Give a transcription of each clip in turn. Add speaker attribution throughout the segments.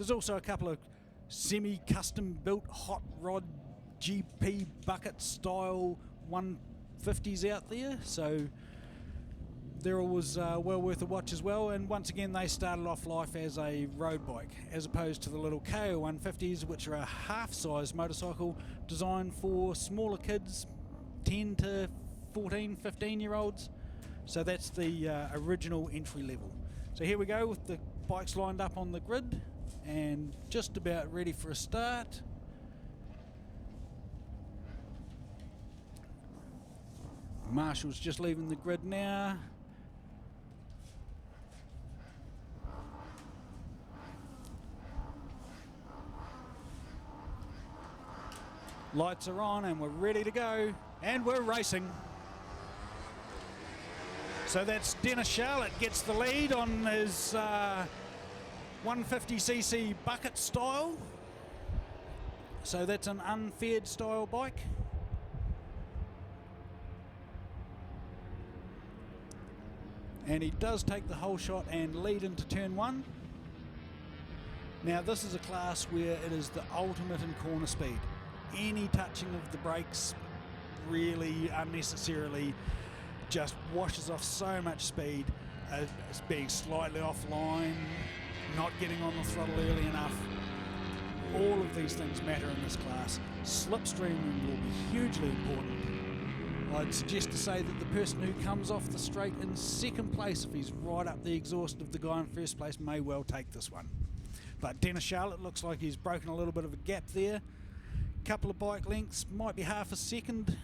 Speaker 1: There's also a couple of semi-custom built hot rod GP bucket style 150s out there, so they're always well worth a watch as well. And once again, they started off life as a road bike, as opposed to the little KO 150s, which are a half-size motorcycle designed for smaller kids, 10 to 14, 15-year-olds. So that's the original entry level. So here we go with the bikes lined up on the grid and just about ready for a start. Marshall's just leaving the grid now. Lights are on and we're ready to go, and we're racing. So that's Dennis Charlotte gets the lead on his 150cc bucket style. So that's an unfaired style bike. And he does take the whole shot and lead into turn one. Now this is a class where it is the ultimate in corner speed. Any touching of the brakes really unnecessarily just washes off so much speed. It's being slightly offline, not getting on the throttle early enough. All of these things matter in this class. Slipstream will be hugely important. I'd suggest to say that the person who comes off the straight in second place, if he's right up the exhaust of the guy in first place, may well take this one. But Dennis Charlotte looks like he's broken a little bit of a gap there. Couple of bike lengths, might be half a second.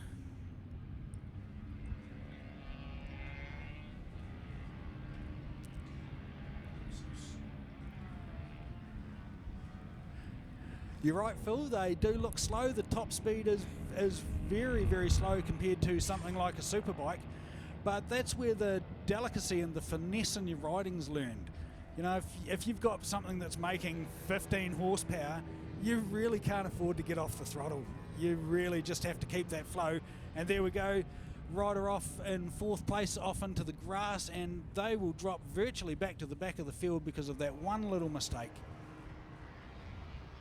Speaker 1: You're right, Phil, they do look slow. The top speed is very, very slow compared to something like a superbike, but that's where the delicacy and the finesse in your riding's learned. You know, if you've got something that's making 15 horsepower, you really can't afford to get off the throttle. You really just have to keep that flow. And there we go, rider off in fourth place, off into the grass, and they will drop virtually back to the back of the field because of that one little mistake.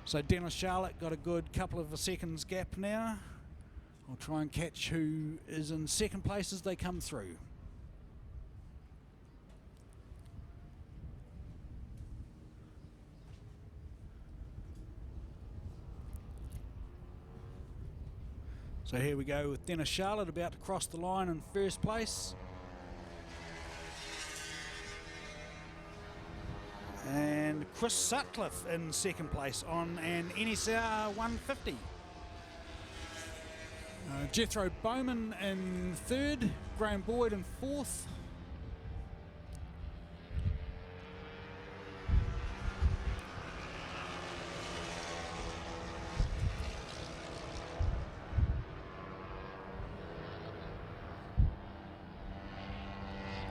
Speaker 1: So Dennis Charlotte got a good couple of seconds gap now. I'll try and catch who is in second place as they come through. So here we go with Dennis Charlotte about to cross the line in first place. And Chris Sutcliffe in second place on an NSR 150. Jethro Bowman in third, Graham Boyd in fourth.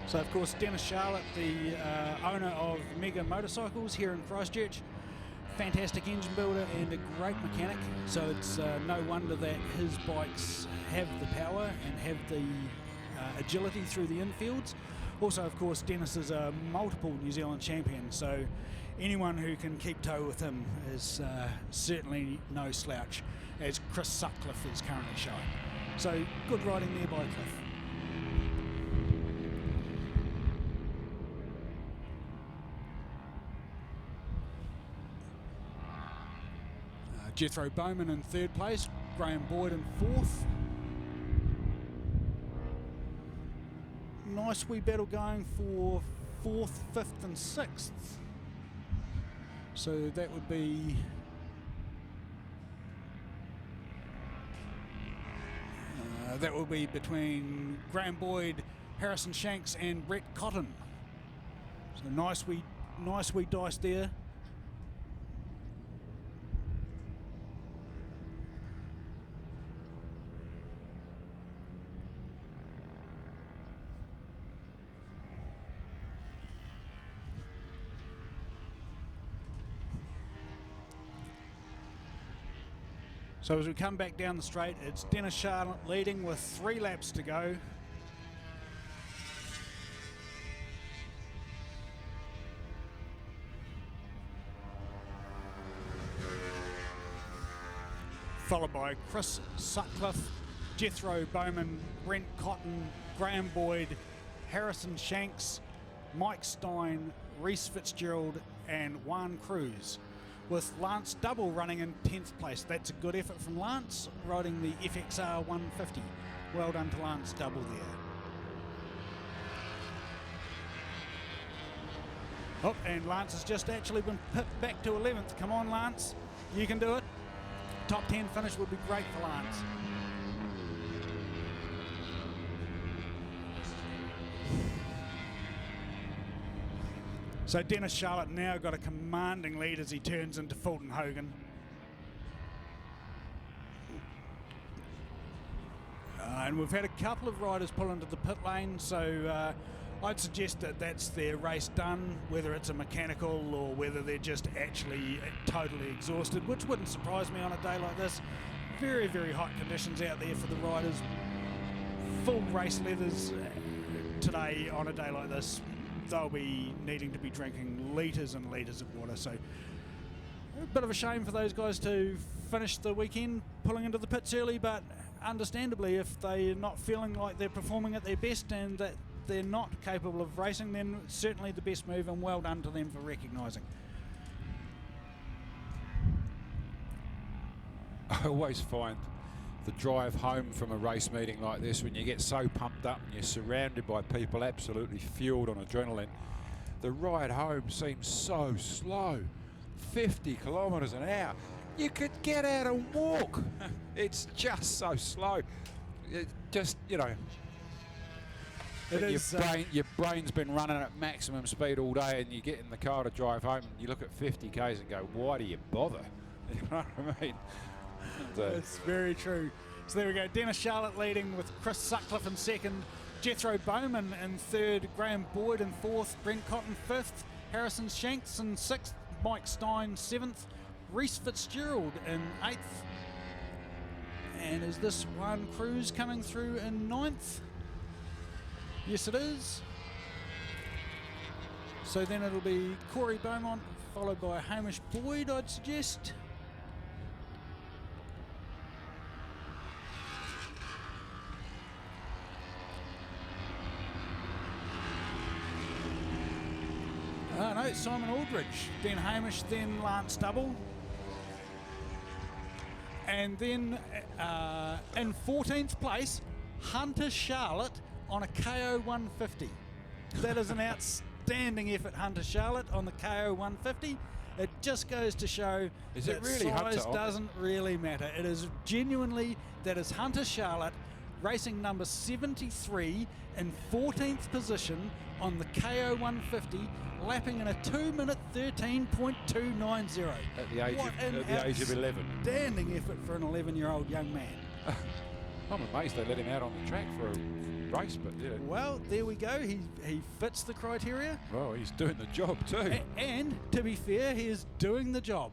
Speaker 1: So of course Dennis Charlotte, the owner of Mega Motorcycles here in Christchurch, fantastic engine builder and a great mechanic, so it's no wonder that his bikes have the power and have the agility through the infields. Also of course Dennis is a multiple New Zealand champion, so anyone who can keep toe with him is certainly no slouch, as Chris Sutcliffe is currently showing. So good riding there by Cliff. Jethro Bowman in third place, Graham Boyd in fourth. Nice wee battle going for fourth, fifth and sixth. So that would be between Graham Boyd, Harrison Shanks and Brett Cotton. So nice wee dice there. So as we come back down the straight, it's Dennis Charlotte leading with 3 laps to go. followed by Chris Sutcliffe, Jethro Bowman, Brent Cotton, Graham Boyd, Harrison Shanks, Mike Stein, Reese Fitzgerald and Juan Cruz, with Lance Double running in 10th place. That's a good effort from Lance, riding the FXR 150. Well done to Lance Double there. Oh, and Lance has just actually been pipped back to 11th. Come on, Lance, you can do it. Top 10 finish would be great for Lance. So Dennis Charlotte now got a commanding lead as he turns into Fulton Hogan. And we've had a couple of riders pull into the pit lane, so I'd suggest that that's their race done, whether it's a mechanical or whether they're just actually totally exhausted, which wouldn't surprise me on a day like this. Very, very hot conditions out there for the riders. Full race leathers today on a day like this. They'll be needing to be drinking litres and litres of water, so a bit of a shame for those guys to finish the weekend pulling into the pits early, but understandably, if they're not feeling like they're performing at their best and that they're not capable of racing, then certainly the best move, and well done to them for recognising.
Speaker 2: I always find the drive home from a race meeting like this, when you get so pumped up and you're surrounded by people absolutely fueled on adrenaline, the ride home seems so slow. 50 kilometres an hour. You could get out and walk. It's just so slow. It just, you know, your brain's been running at maximum speed all day, and you get in the car to drive home and you look at 50 Ks and go, why do you bother? You know what I mean?
Speaker 1: That's very true. So there we go. Dennis Charlotte leading with Chris Sutcliffe in second, Jethro Bowman in third, Graham Boyd in fourth, Brent Cotton fifth, Harrison Shanks in sixth, Mike Stein seventh, Reese Fitzgerald in eighth. And is this Juan Cruz coming through in ninth? Yes, it is. So then it'll be Corey Beaumont followed by Hamish Boyd, I'd suggest. Oh no, Simon Aldridge, then Hamish, then Lance Double. And then in 14th place, Hunter Charlotte on a KO 150. That is an outstanding effort, Hunter Charlotte on the KO 150. It just goes to show that really size doesn't really matter. It is genuinely, that is Hunter Charlotte racing number 73 in 14th position on the KO 150, lapping in a 2-minute 13.290.
Speaker 2: At the age of 11.
Speaker 1: Outstanding effort for an 11-year-old young man.
Speaker 2: I'm amazed they let him out on the track for a race, but yeah.
Speaker 1: Well, there we go. He fits the criteria.
Speaker 2: Well, he's doing the job too.
Speaker 1: And to be fair, he is doing the job.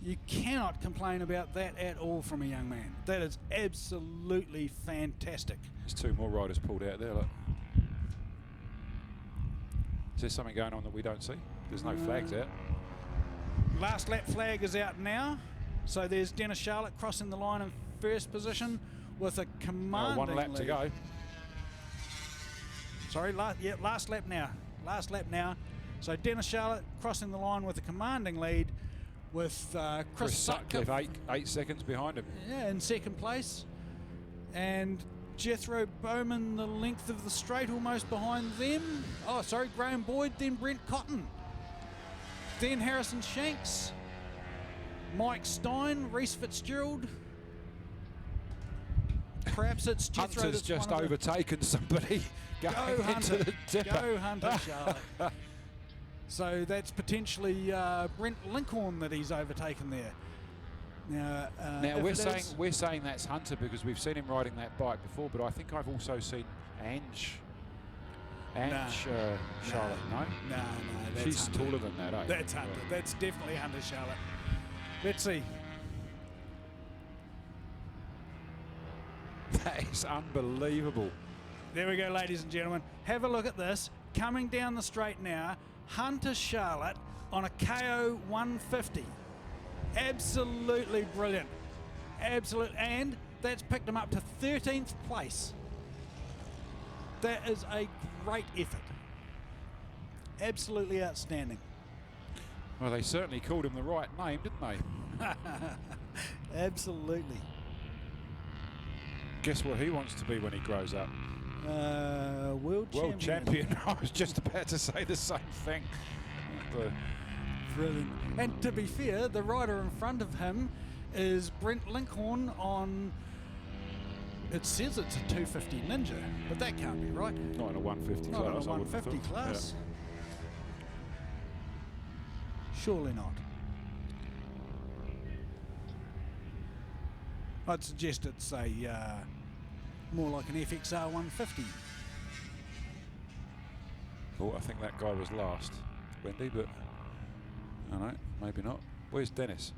Speaker 1: You cannot complain about that at all from a young man. That is absolutely fantastic.
Speaker 2: There's two more riders pulled out there. Look. Is there something going on that we don't see? There's no flags out.
Speaker 1: Last lap flag is out now. So there's Dennis Charlotte crossing the line in first position with a commanding
Speaker 2: one lap
Speaker 1: lead.
Speaker 2: to go.
Speaker 1: Sorry, last lap now. Last lap now. So Dennis Charlotte crossing the line with a commanding lead with Chris Sutcliffe
Speaker 2: 8 seconds behind him.
Speaker 1: Yeah, in second place. And Jethro Bowman the length of the straight almost behind them. Oh, sorry, Graham Boyd, then Brent Cotton. Then Harrison Shanks, Mike Stein, Reese Fitzgerald. Perhaps it's Jethro.
Speaker 2: Hunter's just overtaken somebody.
Speaker 1: Go Hunter, go Hunter Charlotte. So that's potentially Brent Lincoln that he's overtaken there. Now
Speaker 2: we're saying that's Hunter because we've seen him riding that bike before, but I think I've also seen Ange Charlotte. No,
Speaker 1: that's
Speaker 2: she's
Speaker 1: Hunter.
Speaker 2: taller than that. Eh?
Speaker 1: That's Hunter. Yeah. That's definitely Hunter Charlotte. Let's see.
Speaker 2: That is unbelievable.
Speaker 1: There we go, ladies and gentlemen. Have a look at this. Coming down the straight now, Hunter Charlotte on a KO 150. Absolutely brilliant. Absolutely, and that's picked him up to 13th place. That is a great effort. Absolutely outstanding.
Speaker 2: Well, they certainly called him the right name, didn't they?
Speaker 1: Absolutely.
Speaker 2: Guess what he wants to be when he grows up?
Speaker 1: World
Speaker 2: champion. I was just about to say the same thing.
Speaker 1: Brilliant. And to be fair, the rider in front of him is Brent Lincoln on, it says it's a 250 Ninja, but that can't be right.
Speaker 2: Not in a 150
Speaker 1: Not
Speaker 2: class.
Speaker 1: in a 150 class.
Speaker 2: Yeah.
Speaker 1: Surely not. I'd suggest it's a more like an FXR 150.
Speaker 2: Oh, I think that guy was last, Wendy, but I don't know, maybe not. Where's Dennis?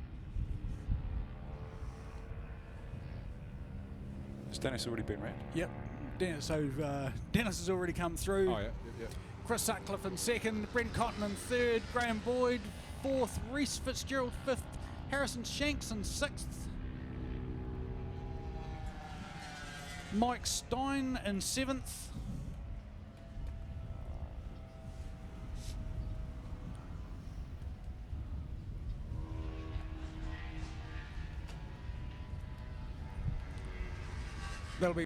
Speaker 2: Has Dennis already been round?
Speaker 1: Yep. Dennis has already come through.
Speaker 2: Oh, yeah.
Speaker 1: Chris Sutcliffe in second, Brent Cotton in third, Graham Boyd fourth, Reese Fitzgerald fifth, Harrison Shanks in sixth, Mike Stein in seventh, that'll be